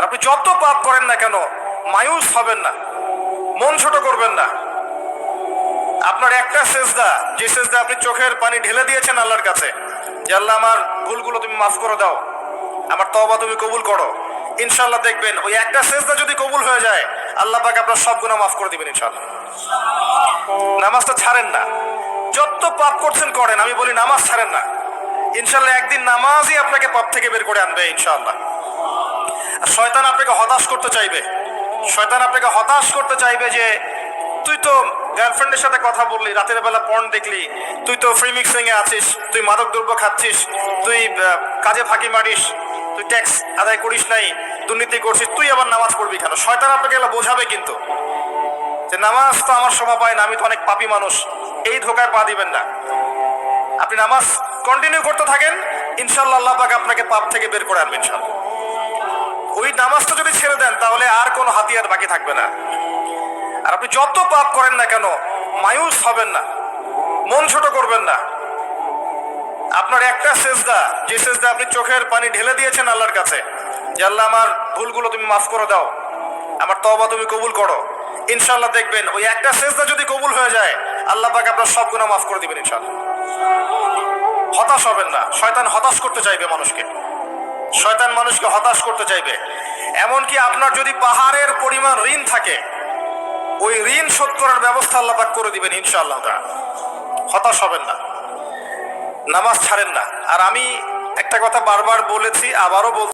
আর আপনি যত পাপ করেন না কেন মায়ুস হবেন না, মন ছোট করবেন না। আপনার একটা সেজদা, যে সেজদা আপনি চোখের পানি ঢেলে দিয়েছেন আল্লাহর কাছে, যে আল্লাহ আমার ভুলগুলো তুমি মাফ করে দাও, আমার তওবা তুমি কবুল করো, ইনশাআল্লাহ দেখবেন ওই একটা সেজদা যদি কবুল হয়ে যায় আল্লাহ পাক আপনার সব গুনাহ মাফ করে দিবেন ইনশাআল্লাহ। নামাজটা ছাড়েন না, যত পাপ করছেন করেন, আমি বলি নামাজ ছাড়েন না, ইনশাআল্লাহ একদিন নামাজই আপনাকে পাপ থেকে বের করে আনবে ইনশাআল্লাহ। আর শয়তান আপনাকে হতাশ করতে চাইবে, শয়তান আপনাকে হতাশ করতে চাইবে যে তুই তো গার্লফ্রেন্ডের সাথে কথা বললি, রাতের বেলা পর্ন দেখলি, তুই তো ফ্রি মিক্সিং এ আছিস, তুই মাদক দ্রব্য খাচ্ছিস, তুই কাজে ফাঁকি মারিস, তুই ট্যাক্স আদায় করিস নাই, দুর্নীতি করছিস, তুই আবার নামাজ পড়বি কেন? শয়তান আপনাকে এগুলো বোঝাবে কিন্তু, যে নামাজ তো আমার শোভা পায় না, আমি তো অনেক পাপী মানুষ, এই ধোকায় পা দিবেন না। আপনি নামাজ কন্টিনিউ করতে থাকেন, ইনশাআল্লাহ আল্লাহ পাক আপনাকে পাপ থেকে বের করে আনবেন ইনশাআল্লাহ। ওই নামাজটা যদি ছেড়ে দেন তাহলে আর কোনো হাতিয়ার বাকি থাকবে না। আর আপনি যত পাপ করেন না কেন মায়ুস হবেন না, মন ছোট করবেন না। আপনার একটা সেজদা, যে সেজদা আপনি চোখের পানি ঢেলে দিয়েছেন আল্লাহর কাছে, যে আল্লাহ আমার ভুলগুলো তুমি মাফ করে দাও, আমার তওবা তুমি কবুল করো, ইনশাআল্লাহ দেখবেন ওই একটা সেজদা যদি কবুল হয়ে যায় আল্লাহ পাক আপনার সব গুনাহ মাফ করে দিবেন ইনশাআল্লাহ। হতাশ হবেন না, শয়তান হতাশ করতে চাইবে মানুষকে, শয়তান মানুষকে হতাশ করতে চাইবে। এমনকি আপনার যদি পাহাড়ের পরিমাণ ঋণ থাকে, ওই ঋণ শোধ করার ব্যবস্থা আল্লাহ পাক করে দিবেন ইনশাআল্লাহ। হতাশ হবেন না, নামাজ ছাড়েন না। আর আমি একটা কথা বারবার বলেছি, আবারও বলছি,